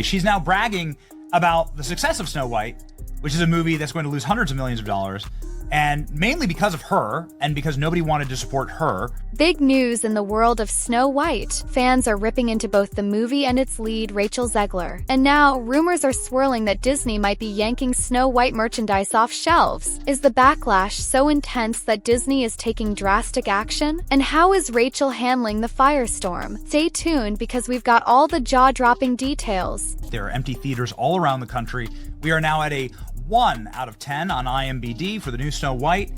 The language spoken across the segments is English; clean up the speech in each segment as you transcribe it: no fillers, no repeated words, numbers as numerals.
She's now bragging about the success of Snow White, which is a movie that's going to lose hundreds of millions of dollars, and mainly because of her and because nobody wanted to support her. Big news in the world of Snow White. Fans are ripping into both the movie and its lead, Rachel Zegler. And now, rumors are swirling that Disney might be yanking Snow White merchandise off shelves. Is the backlash so intense that Disney is taking drastic action? And how is Rachel handling the firestorm? Stay tuned because we've got all the jaw-dropping details. There are empty theaters all around the country. We are now at a 1 out of 10 on IMDb for the new Snow White,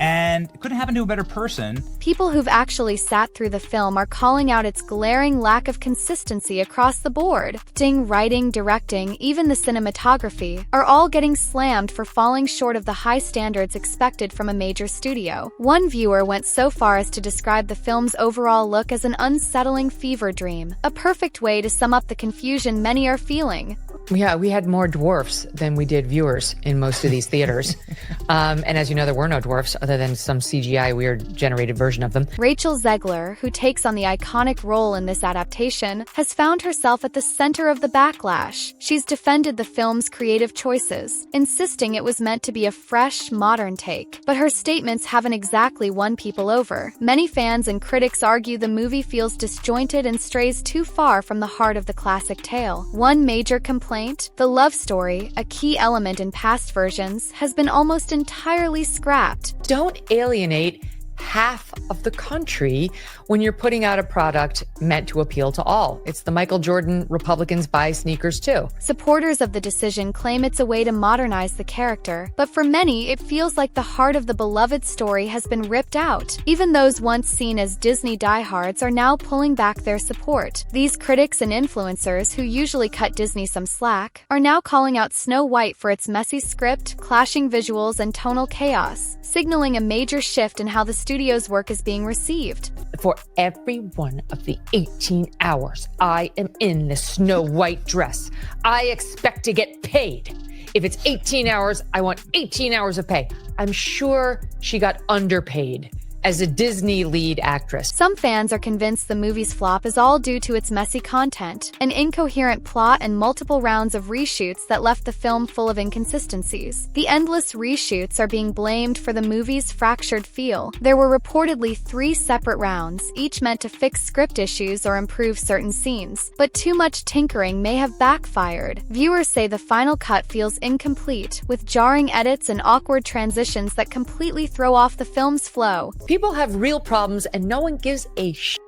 and it couldn't happen to a better person. People who've actually sat through the film are calling out its glaring lack of consistency across the board. Acting, writing, directing, even the cinematography are all getting slammed for falling short of the high standards expected from a major studio. One viewer went so far as to describe the film's overall look as an unsettling fever dream, a perfect way to sum up the confusion many are feeling. Yeah, we had more dwarfs than we did viewers in most of these theaters. And as you know, there were no dwarfs other than some CGI weird generated version of them. Rachel Zegler, who takes on the iconic role in this adaptation, has found herself at the center of the backlash. She's defended the film's creative choices, insisting it was meant to be a fresh, modern take. But her statements haven't exactly won people over. Many fans and critics argue the movie feels disjointed and strays too far from the heart of the classic tale. One major complaint: the love story, a key element in past versions, has been almost entirely scrapped. Don't alienate half of the country when you're putting out a product meant to appeal to all. It's the Michael Jordan Republicans buy sneakers too. Supporters of the decision claim it's a way to modernize the character, but for many, it feels like the heart of the beloved story has been ripped out. Even those once seen as Disney diehards are now pulling back their support. These critics and influencers, who usually cut Disney some slack, are now calling out Snow White for its messy script, clashing visuals, and tonal chaos, signaling a major shift in how the studio's work is being received. For every one of the 18 hours I am in the Snow White dress, I expect to get paid. If it's 18 hours, I want 18 hours of pay. I'm sure she got underpaid as a Disney lead actress. Some fans are convinced the movie's flop is all due to its messy content, an incoherent plot, and multiple rounds of reshoots that left the film full of inconsistencies. The endless reshoots are being blamed for the movie's fractured feel. There were reportedly 3 separate rounds, each meant to fix script issues or improve certain scenes, but too much tinkering may have backfired. Viewers say the final cut feels incomplete, with jarring edits and awkward transitions that completely throw off the film's flow. People have real problems and no one gives a shit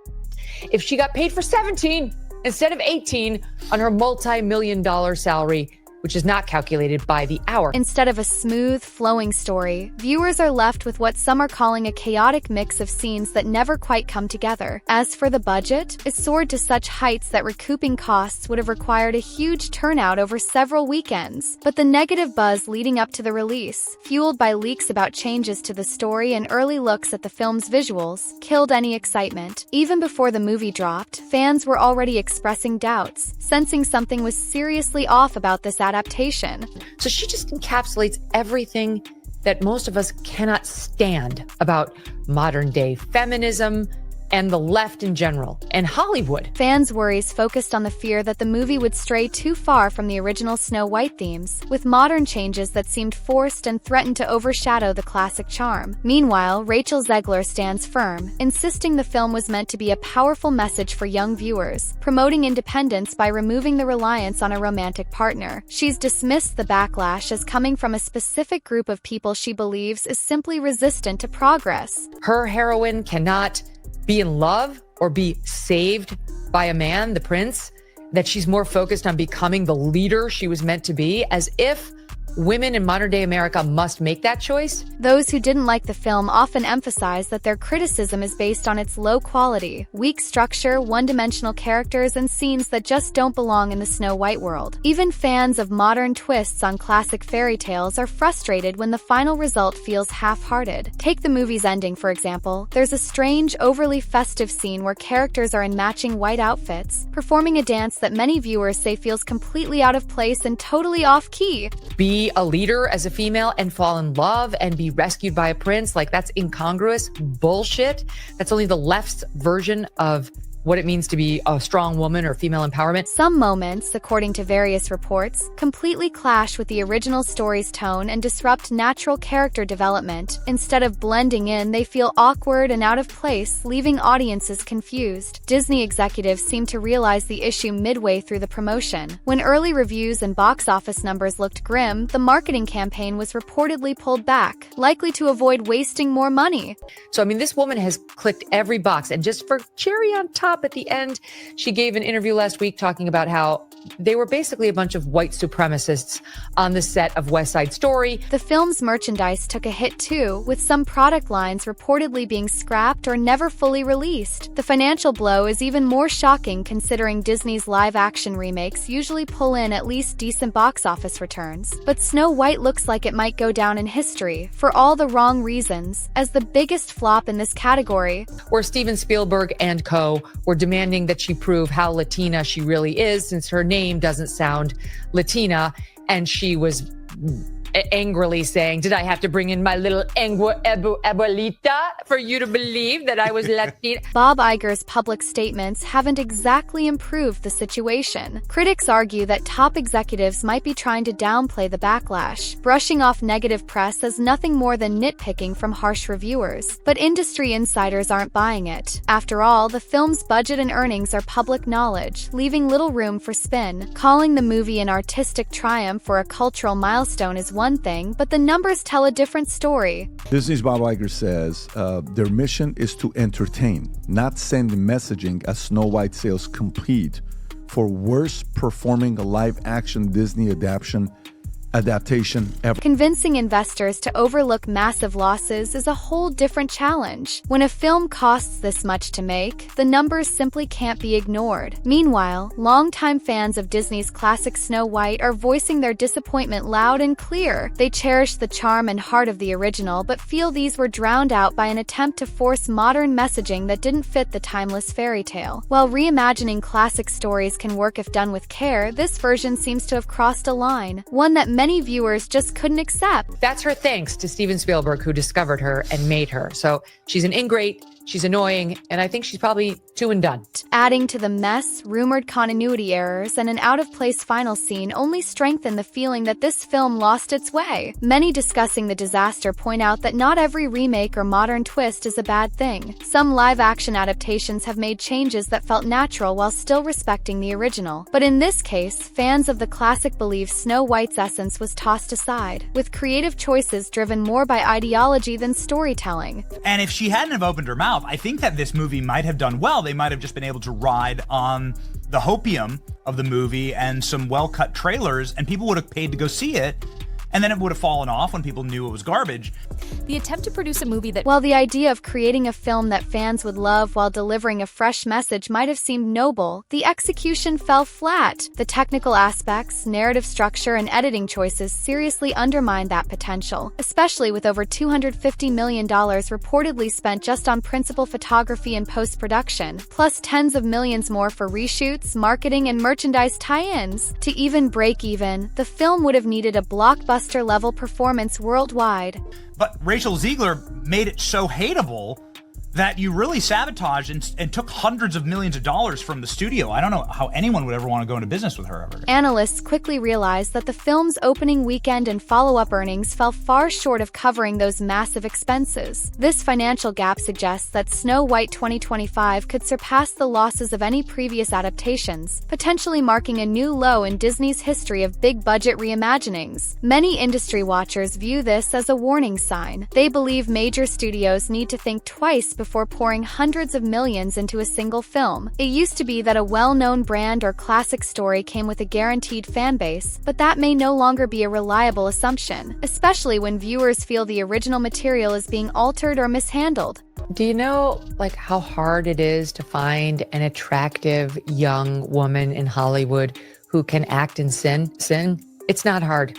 if she got paid for 17 instead of 18 on her multi-million-dollar salary, which is not calculated by the hour. Instead of a smooth, flowing story, viewers are left with what some are calling a chaotic mix of scenes that never quite come together. As for the budget, it soared to such heights that recouping costs would have required a huge turnout over several weekends. But the negative buzz leading up to the release, fueled by leaks about changes to the story and early looks at the film's visuals, killed any excitement. Even before the movie dropped, fans were already expressing doubts, sensing something was seriously off about this adaptation. So she just encapsulates everything that most of us cannot stand about modern day feminism and the left in general, and Hollywood. Fans' worries focused on the fear that the movie would stray too far from the original Snow White themes, with modern changes that seemed forced and threatened to overshadow the classic charm. Meanwhile, Rachel Zegler stands firm, insisting the film was meant to be a powerful message for young viewers, promoting independence by removing the reliance on a romantic partner. She's dismissed the backlash as coming from a specific group of people she believes is simply resistant to progress. Her heroine cannot be in love or be saved by a man, the prince, that she's more focused on becoming the leader she was meant to be, as if women in modern-day America must make that choice. Those who didn't like the film often emphasize that their criticism is based on its low quality, weak structure, one-dimensional characters, and scenes that just don't belong in the Snow White world. Even fans of modern twists on classic fairy tales are frustrated when the final result feels half-hearted. Take the movie's ending, for example. There's a strange, overly festive scene where characters are in matching white outfits, performing a dance that many viewers say feels completely out of place and totally off-key. Be a leader as a female and fall in love and be rescued by a prince, like that's incongruous bullshit. That's only the left's version of what it means to be a strong woman or female empowerment. Some moments, according to various reports, completely clash with the original story's tone and disrupt natural character development. Instead of blending in, they feel awkward and out of place, leaving audiences confused. Disney executives seem to realize the issue midway through the promotion. When early reviews and box office numbers looked grim, the marketing campaign was reportedly pulled back, likely to avoid wasting more money. So, I mean, this woman has clicked every box. And just for cherry on top, at the end, she gave an interview last week talking about how they were basically a bunch of white supremacists on the set of West Side Story. The film's merchandise took a hit too, with some product lines reportedly being scrapped or never fully released. The financial blow is even more shocking considering Disney's live-action remakes usually pull in at least decent box office returns. But Snow White looks like it might go down in history, for all the wrong reasons, as the biggest flop in this category. Where Steven Spielberg and co. were demanding that she prove how Latina she really is, since her name doesn't sound Latina, and she was angrily saying, did I have to bring in my little abuelita for you to believe that I was Latina? Bob Iger's public statements haven't exactly improved the situation. Critics argue that top executives might be trying to downplay the backlash, brushing off negative press as nothing more than nitpicking from harsh reviewers. But industry insiders aren't buying it. After all, the film's budget and earnings are public knowledge, leaving little room for spin. Calling the movie an artistic triumph or a cultural milestone is one thing, but the numbers tell a different story. Disney's Bob Iger says their mission is to entertain, not send messaging as Snow White sales compete for worst performing live-action Disney adaptation ever. Convincing investors to overlook massive losses is a whole different challenge. When a film costs this much to make, the numbers simply can't be ignored. Meanwhile, longtime fans of Disney's classic Snow White are voicing their disappointment loud and clear. They cherish the charm and heart of the original, but feel these were drowned out by an attempt to force modern messaging that didn't fit the timeless fairy tale. While reimagining classic stories can work if done with care, this version seems to have crossed a line, one that many viewers just couldn't accept. That's her thanks to Steven Spielberg, who discovered her and made her. So she's an ingrate, she's annoying, and I think she's probably two and done. Adding to the mess, rumored continuity errors, and an out-of-place final scene only strengthen the feeling that this film lost its way. Many discussing the disaster point out that not every remake or modern twist is a bad thing. Some live-action adaptations have made changes that felt natural while still respecting the original. But in this case, fans of the classic believe Snow White's essence was tossed aside, with creative choices driven more by ideology than storytelling. And if she hadn't have opened her mouth, I think that this movie might have done well. They might have just been able to ride on the hopium of the movie and some well-cut trailers, and people would have paid to go see it. And then it would have fallen off when people knew it was garbage. The attempt to produce a movie that... While the idea of creating a film that fans would love while delivering a fresh message might have seemed noble, the execution fell flat. The technical aspects, narrative structure, and editing choices seriously undermined that potential, especially with over $250 million reportedly spent just on principal photography and post-production, plus tens of millions more for reshoots, marketing, and merchandise tie-ins. To even break even, the film would have needed a blockbuster-level performance worldwide. But Rachel Zegler made it so hateable that you really sabotaged and took hundreds of millions of dollars from the studio. I don't know how anyone would ever want to go into business with her ever. Analysts quickly realized that the film's opening weekend and follow-up earnings fell far short of covering those massive expenses. This financial gap suggests that Snow White 2025 could surpass the losses of any previous adaptations, potentially marking a new low in Disney's history of big-budget reimaginings. Many industry watchers view this as a warning sign. They believe major studios need to think twice before pouring hundreds of millions into a single film. It used to be that a well-known brand or classic story came with a guaranteed fan base, but that may no longer be a reliable assumption, especially when viewers feel the original material is being altered or mishandled. Do you know, how hard it is to find an attractive young woman in Hollywood who can act and sing? It's not hard.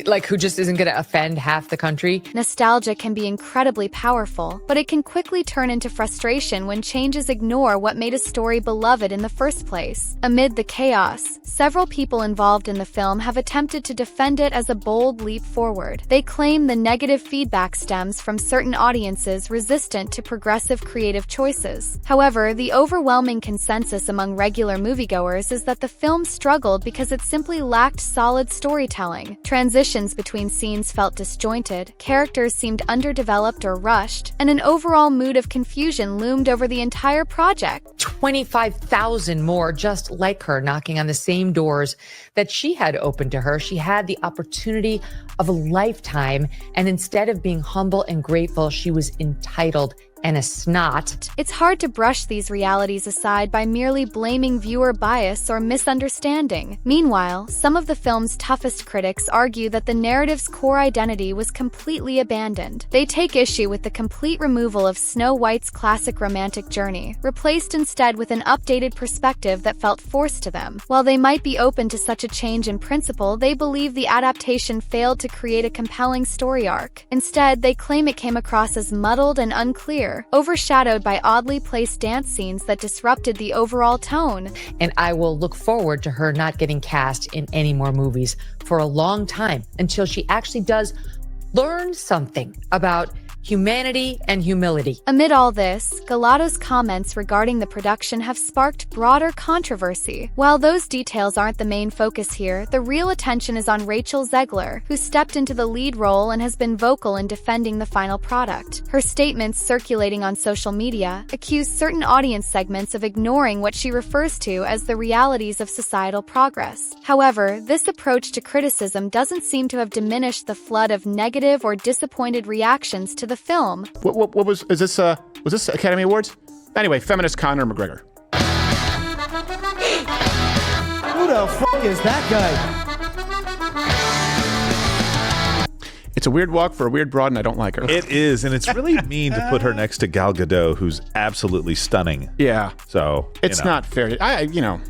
Like, who just isn't going to offend half the country? Nostalgia can be incredibly powerful, but it can quickly turn into frustration when changes ignore what made a story beloved in the first place. Amid the chaos, several people involved in the film have attempted to defend it as a bold leap forward. They claim the negative feedback stems from certain audiences resistant to progressive creative choices. However, the overwhelming consensus among regular moviegoers is that the film struggled because it simply lacked solid storytelling. Transitions between scenes felt disjointed, characters seemed underdeveloped or rushed, and an overall mood of confusion loomed over the entire project. 25,000 more just like her knocking on the same doors that she had opened to her. She had the opportunity of a lifetime, and instead of being humble and grateful, she was entitled and a snot. It's hard to brush these realities aside by merely blaming viewer bias or misunderstanding. Meanwhile, some of the film's toughest critics argue that the narrative's core identity was completely abandoned. They take issue with the complete removal of Snow White's classic romantic journey, replaced instead with an updated perspective that felt forced to them. While they might be open to such a change in principle, they believe the adaptation failed to create a compelling story arc. Instead, they claim it came across as muddled and unclear, overshadowed by oddly placed dance scenes that disrupted the overall tone. And I will look forward to her not getting cast in any more movies for a long time until she actually does learn something about humanity and humility. Amid all this, Galato's comments regarding the production have sparked broader controversy. While those details aren't the main focus here, the real attention is on Rachel Zegler, who stepped into the lead role and has been vocal in defending the final product. Her statements circulating on social media accuse certain audience segments of ignoring what she refers to as the realities of societal progress. However, this approach to criticism doesn't seem to have diminished the flood of negative or disappointed reactions to the film. What was this Academy Awards? Anyway, feminist Conor McGregor. Who the fuck is that guy? It's a weird walk for a weird broad, and I don't like her. It is, and it's really mean to put her next to Gal Gadot, who's absolutely stunning. Yeah. So, it's not fair.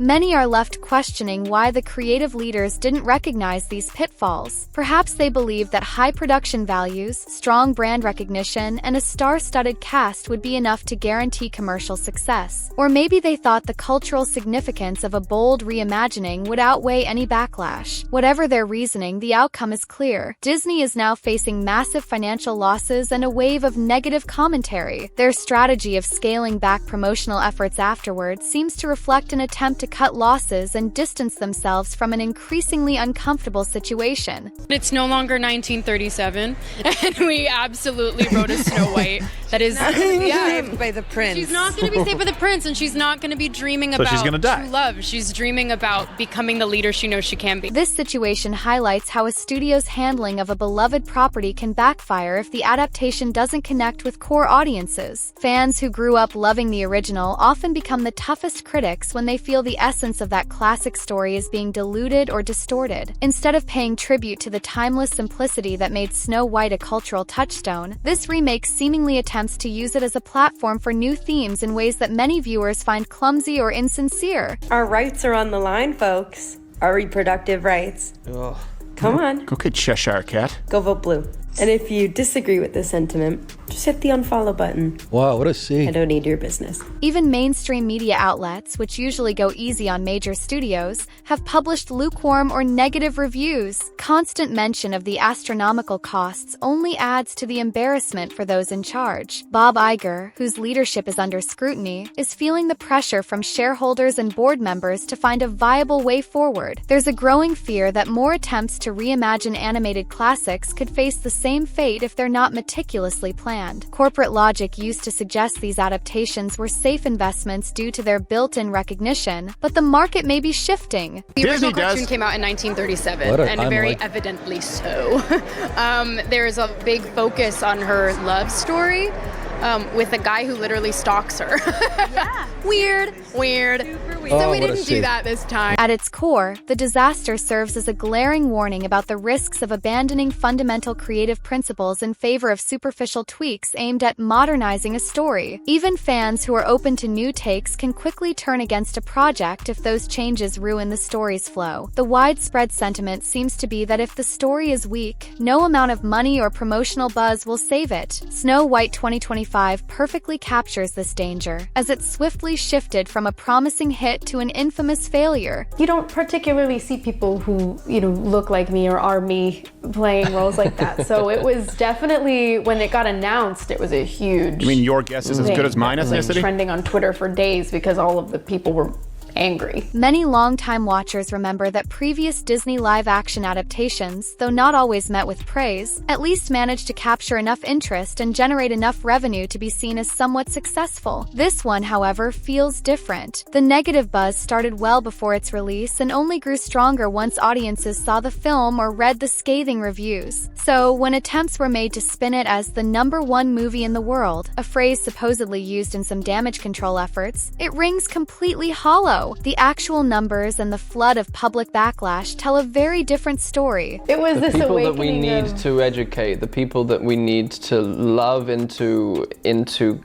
Many are left questioning why the creative leaders didn't recognize these pitfalls. Perhaps they believed that high production values, strong brand recognition, and a star-studded cast would be enough to guarantee commercial success. Or maybe they thought the cultural significance of a bold reimagining would outweigh any backlash. Whatever their reasoning, the outcome is clear. Disney is now facing massive financial losses and a wave of negative commentary. Their strategy of scaling back promotional efforts afterward seems to reflect an attempt to cut losses and distance themselves from an increasingly uncomfortable situation. It's no longer 1937, and we absolutely wrote a Snow White that is saved by the prince. She's not going to be saved by the prince, and she's not going to be dreaming about she's gonna die. true love. She's dreaming about becoming the leader she knows she can be. This situation highlights how a studio's handling of a beloved property can backfire if the adaptation doesn't connect with core audiences. Fans who grew up loving the original often become the toughest critics when they feel the essence of that classic story is being diluted or distorted. Instead of paying tribute to the timeless simplicity that made Snow White a cultural touchstone, this remake seemingly attempts to use it as a platform for new themes in ways that many viewers find clumsy or insincere. Our rights are on the line, folks. Our reproductive rights. Ugh. Come on. Okay, Cheshire Cat. Go vote blue. And if you disagree with this sentiment, just hit the unfollow button. Wow, what a scene. I don't need your business. Even mainstream media outlets, which usually go easy on major studios, have published lukewarm or negative reviews. Constant mention of the astronomical costs only adds to the embarrassment for those in charge. Bob Iger, whose leadership is under scrutiny, is feeling the pressure from shareholders and board members to find a viable way forward. There's a growing fear that more attempts to reimagine animated classics could face the same fate if they're not meticulously planned. Corporate logic used to suggest these adaptations were safe investments due to their built-in recognition, but the market may be shifting. The original cartoon came out in 1937, and very evidently so. There is a big focus on her love story, with a guy who literally stalks her. Yeah. Weird. So we didn't do that this time. At its core, the disaster serves as a glaring warning about the risks of abandoning fundamental creative principles in favor of superficial tweaks aimed at modernizing a story. Even fans who are open to new takes can quickly turn against a project if those changes ruin the story's flow. The widespread sentiment seems to be that if the story is weak, no amount of money or promotional buzz will save it. Snow White 2025 perfectly captures this danger, as it swiftly shifted from a promising hit to an infamous failure. You don't particularly see people who, look like me or are me playing roles like that. So it was definitely, when it got announced, it was a huge... You mean your guess is as good as mine, It was, like, ethnicity? trending on Twitter for days because all of the people were angry. Many longtime watchers remember that previous Disney live-action adaptations, though not always met with praise, at least managed to capture enough interest and generate enough revenue to be seen as somewhat successful. This one, however, feels different. The negative buzz started well before its release and only grew stronger once audiences saw the film or read the scathing reviews. So, when attempts were made to spin it as the #1 movie in the world, a phrase supposedly used in some damage control efforts, it rings completely hollow. The actual numbers and the flood of public backlash tell a very different story. It was this people awakening that we need to educate, the people that we need to love into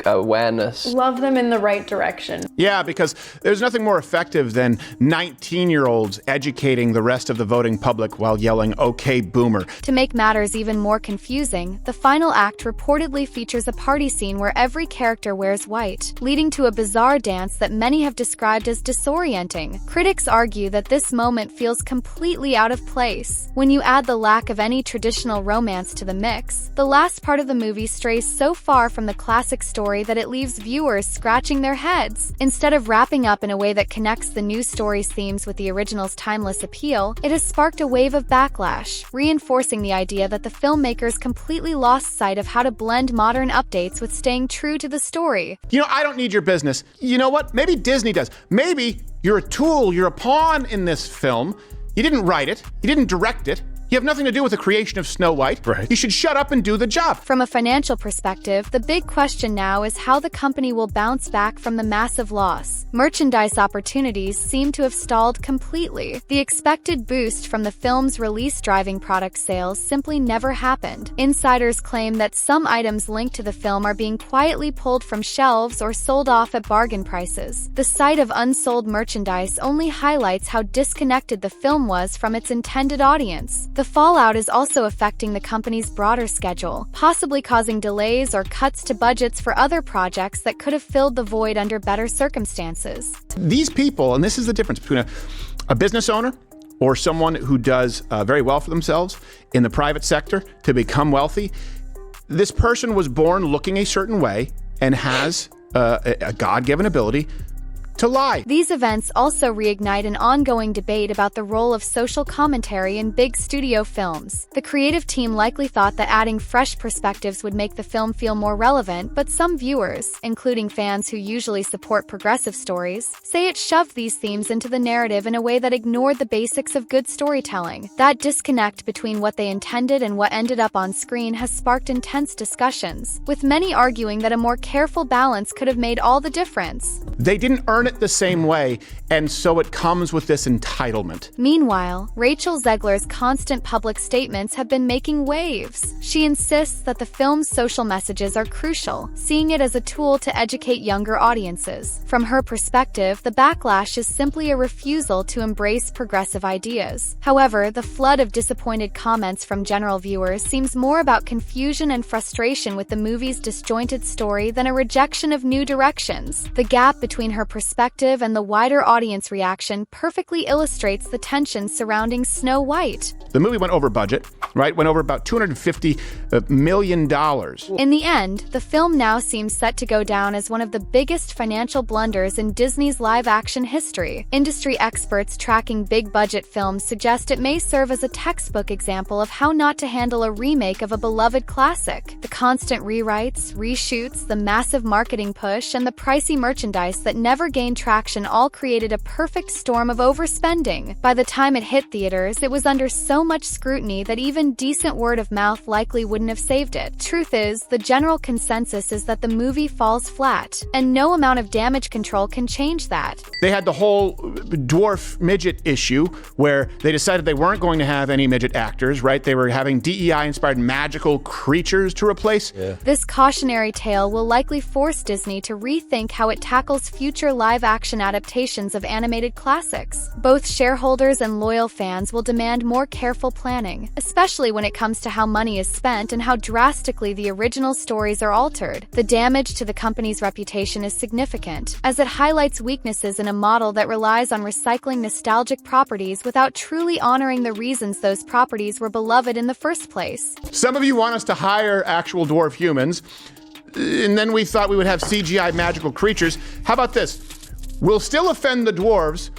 awareness. Love them in the right direction. Yeah, because there's nothing more effective than 19-year-olds educating the rest of the voting public while yelling, "Okay, boomer." To make matters even more confusing, the final act reportedly features a party scene where every character wears white, leading to a bizarre dance that many have described as disorienting. Critics argue that this moment feels completely out of place. When you add the lack of any traditional romance to the mix, the last part of the movie strays so far from the classic story that it leaves viewers scratching their heads. Instead of wrapping up in a way that connects the new story's themes with the original's timeless appeal, it has sparked a wave of backlash, reinforcing the idea that the filmmakers completely lost sight of how to blend modern updates with staying true to the story. I don't need your business. You know what? Maybe Disney does. Maybe you're a tool, you're a pawn in this film. You didn't write it, you didn't direct it. You have nothing to do with the creation of Snow White. Right. You should shut up and do the job. From a financial perspective, the big question now is how the company will bounce back from the massive loss. Merchandise opportunities seem to have stalled completely. The expected boost from the film's release driving product sales simply never happened. Insiders claim that some items linked to the film are being quietly pulled from shelves or sold off at bargain prices. The sight of unsold merchandise only highlights how disconnected the film was from its intended audience. The fallout is also affecting the company's broader schedule, possibly causing delays or cuts to budgets for other projects that could have filled the void under better circumstances. These people, and this is the difference between a business owner or someone who does very well for themselves in the private sector to become wealthy. This person was born looking a certain way and has a God-given ability to lie. These events also reignite an ongoing debate about the role of social commentary in big studio films. The creative team likely thought that adding fresh perspectives would make the film feel more relevant, but some viewers, including fans who usually support progressive stories, say it shoved these themes into the narrative in a way that ignored the basics of good storytelling. That disconnect between what they intended and what ended up on screen has sparked intense discussions, with many arguing that a more careful balance could have made all the difference. They didn't earn it the same way, and so it comes with this entitlement. Meanwhile, Rachel Zegler's constant public statements have been making waves. She insists that the film's social messages are crucial, seeing it as a tool to educate younger audiences. From her perspective, the backlash is simply a refusal to embrace progressive ideas. However, the flood of disappointed comments from general viewers seems more about confusion and frustration with the movie's disjointed story than a rejection of new directions. The gap between her perspective and the wider audience reaction perfectly illustrates the tension surrounding Snow White. The movie went over budget, right? Went over about $250 million. In the end, the film now seems set to go down as one of the biggest financial blunders in Disney's live-action history. Industry experts tracking big-budget films suggest it may serve as a textbook example of how not to handle a remake of a beloved classic. The constant rewrites, reshoots, the massive marketing push, and the pricey merchandise that never gained traction all created a perfect storm of overspending. By the time it hit theaters, it was under so much scrutiny that even even decent word of mouth likely wouldn't have saved it. Truth is, the general consensus is that the movie falls flat, and no amount of damage control can change that. They had the whole dwarf midget issue where they decided they weren't going to have any midget actors, right? They were having DEI-inspired magical creatures to replace. This cautionary tale will likely force Disney to rethink how it tackles future live-action adaptations of animated classics. Both shareholders and loyal fans will demand more careful planning, especially when it comes to how money is spent and how drastically the original stories are altered. The damage to the company's reputation is significant, as it highlights weaknesses in a model that relies on recycling nostalgic properties without truly honoring the reasons those properties were beloved in the first place. Some of you want us to hire actual dwarf humans, and then we thought we would have CGI magical creatures. How about this? We'll still offend the dwarves,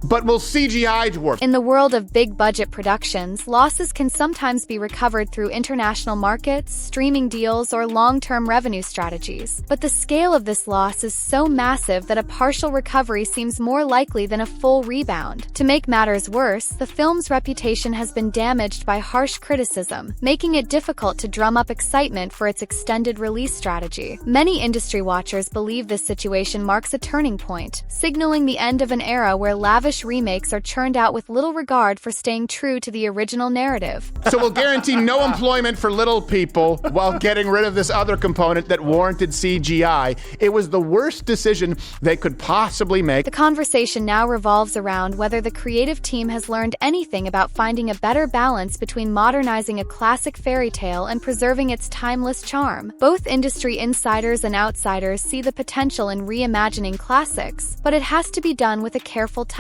but we'll CGI dwarf. In the world of big-budget productions, losses can sometimes be recovered through international markets, streaming deals, or long-term revenue strategies. But the scale of this loss is so massive that a partial recovery seems more likely than a full rebound. To make matters worse, the film's reputation has been damaged by harsh criticism, making it difficult to drum up excitement for its extended release strategy. Many industry watchers believe this situation marks a turning point, signaling the end of an era where lavish remakes are churned out with little regard for staying true to the original narrative. So we'll guarantee no employment for little people while getting rid of this other component that warranted CGI. It was the worst decision they could possibly make. The conversation now revolves around whether the creative team has learned anything about finding a better balance between modernizing a classic fairy tale and preserving its timeless charm. Both industry insiders and outsiders see the potential in reimagining classics, but it has to be done with a careful touch.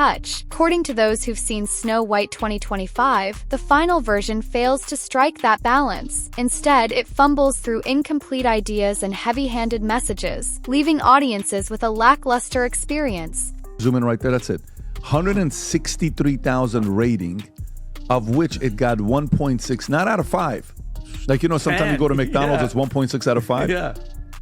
According to those who've seen Snow White 2025, the final version fails to strike that balance. Instead, it fumbles through incomplete ideas and heavy-handed messages, leaving audiences with a lackluster experience. Zoom in right there, that's it. 163,000 rating, of which it got 1.6, not out of 5. Like, you know, sometimes you go to McDonald's, it's 1.6 out of 5. Yeah.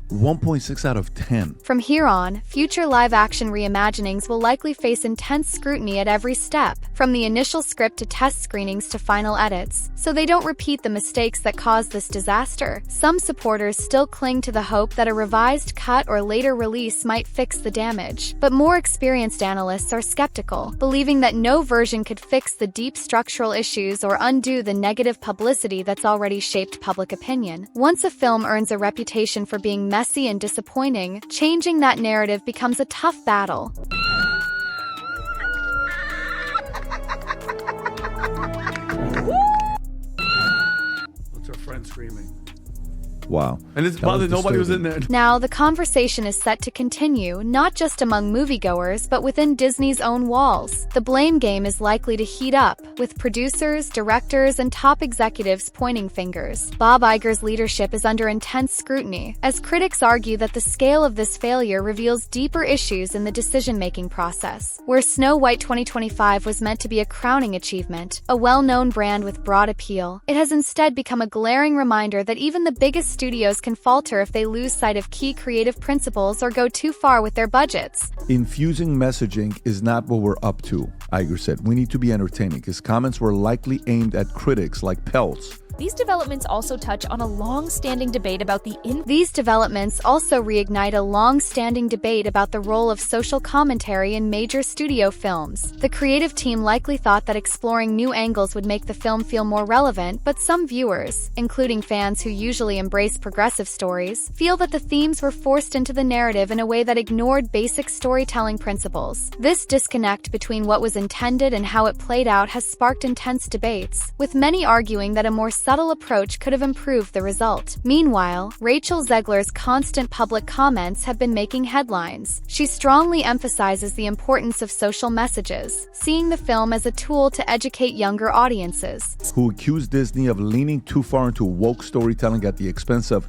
1.6 out of 10. From here on, future live-action reimaginings will likely face intense scrutiny at every step, from the initial script to test screenings to final edits, so they don't repeat the mistakes that caused this disaster. Some supporters still cling to the hope that a revised cut or later release might fix the damage, but more experienced analysts are skeptical, believing that no version could fix the deep structural issues or undo the negative publicity that's already shaped public opinion. Once a film earns a reputation for being messy and disappointing, changing that narrative becomes a tough battle. What's our friend screaming? Wow. And it's bothered nobody was in there. Now, the conversation is set to continue, not just among moviegoers, but within Disney's own walls. The blame game is likely to heat up, with producers, directors, and top executives pointing fingers. Bob Iger's leadership is under intense scrutiny, as critics argue that the scale of this failure reveals deeper issues in the decision-making process. Where Snow White 2025 was meant to be a crowning achievement, a well-known brand with broad appeal, it has instead become a glaring reminder that even the biggest studios can falter if they lose sight of key creative principles or go too far with their budgets. Infusing messaging is not what we're up to, Iger said. We need to be entertaining. His comments were likely aimed at critics like Peltz. These developments also touch on a long-standing debate about These developments also reignite a long-standing debate about the role of social commentary in major studio films. The creative team likely thought that exploring new angles would make the film feel more relevant, but some viewers, including fans who usually embrace progressive stories, feel that the themes were forced into the narrative in a way that ignored basic storytelling principles. This disconnect between what was intended and how it played out has sparked intense debates, with many arguing that a more subtle approach could have improved the result. Meanwhile, Rachel Zegler's constant public comments have been making headlines. She strongly emphasizes the importance of social messages, seeing the film as a tool to educate younger audiences. Who accused Disney of leaning too far into woke storytelling at the expense of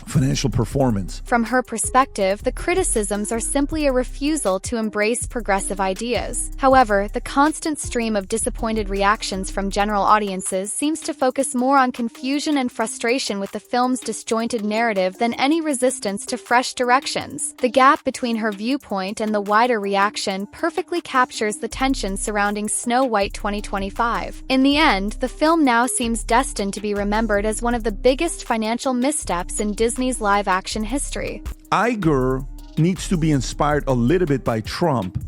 financial performance. From her perspective, the criticisms are simply a refusal to embrace progressive ideas. However, the constant stream of disappointed reactions from general audiences seems to focus more on confusion and frustration with the film's disjointed narrative than any resistance to fresh directions. The gap between her viewpoint and the wider reaction perfectly captures the tension surrounding Snow White 2025. In the end, the film now seems destined to be remembered as one of the biggest financial missteps in Disney's live-action history. Iger needs to be inspired a little bit by Trump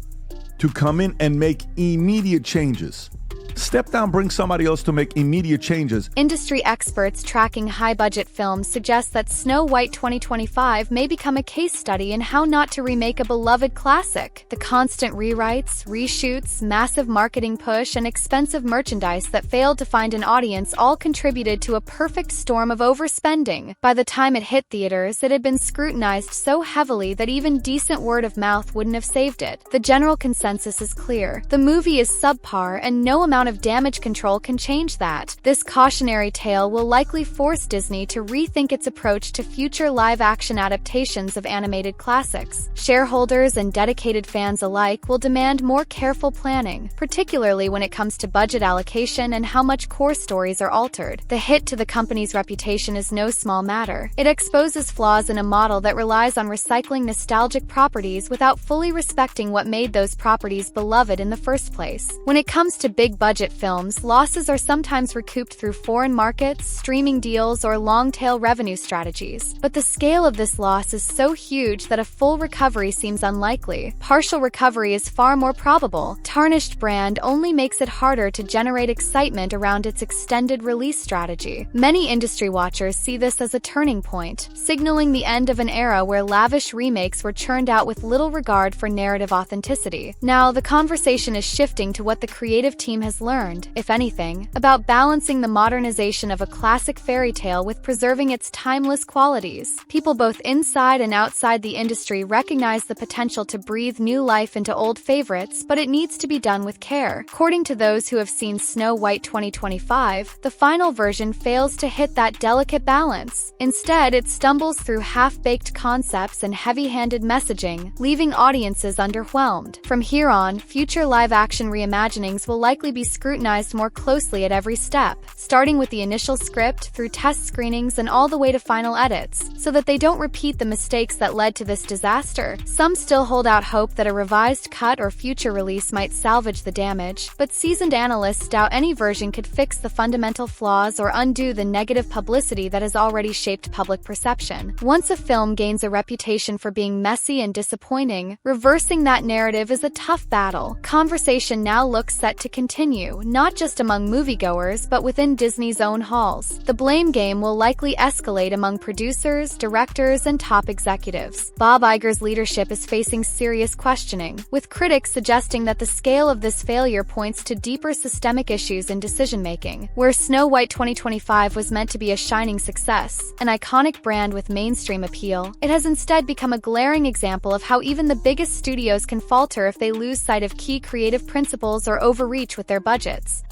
to come in and make immediate changes. Step down, bring somebody else to make immediate changes. Industry experts tracking high-budget films suggest that Snow White 2025 may become a case study in how not to remake a beloved classic. The constant rewrites, reshoots, massive marketing push, and expensive merchandise that failed to find an audience all contributed to a perfect storm of overspending. By the time it hit theaters, it had been scrutinized so heavily that even decent word of mouth wouldn't have saved it. The general consensus is clear. The movie is subpar, and no amount of damage control can change that. This cautionary tale will likely force Disney to rethink its approach to future live-action adaptations of animated classics. Shareholders and dedicated fans alike will demand more careful planning, particularly when it comes to budget allocation and how much core stories are altered. The hit to the company's reputation is no small matter. It exposes flaws in a model that relies on recycling nostalgic properties without fully respecting what made those properties beloved in the first place. When it comes to big-budget films, losses are sometimes recouped through foreign markets, streaming deals, or long-tail revenue strategies. But the scale of this loss is so huge that a full recovery seems unlikely. Partial recovery is far more probable. Tarnished brand only makes it harder to generate excitement around its extended release strategy. Many industry watchers see this as a turning point, signaling the end of an era where lavish remakes were churned out with little regard for narrative authenticity. Now, the conversation is shifting to what the creative team has learned, if anything, about balancing the modernization of a classic fairy tale with preserving its timeless qualities. People both inside and outside the industry recognize the potential to breathe new life into old favorites, but it needs to be done with care. According to those who have seen Snow White 2025, the final version fails to hit that delicate balance. Instead, it stumbles through half-baked concepts and heavy-handed messaging, leaving audiences underwhelmed. From here on, future live-action reimaginings will likely be scrutinized more closely at every step, starting with the initial script through test screenings and all the way to final edits, so that they don't repeat the mistakes that led to this disaster. Some still hold out hope that a revised cut or future release might salvage the damage, but seasoned analysts doubt any version could fix the fundamental flaws or undo the negative publicity that has already shaped public perception. Once a film gains a reputation for being messy and disappointing, reversing that narrative is a tough battle. Conversation now looks set to continue, not just among moviegoers, but within Disney's own halls. The blame game will likely escalate among producers, directors, and top executives. Bob Iger's leadership is facing serious questioning, with critics suggesting that the scale of this failure points to deeper systemic issues in decision-making. Where Snow White 2025 was meant to be a shining success, an iconic brand with mainstream appeal, it has instead become a glaring example of how even the biggest studios can falter if they lose sight of key creative principles or overreach with their budgets.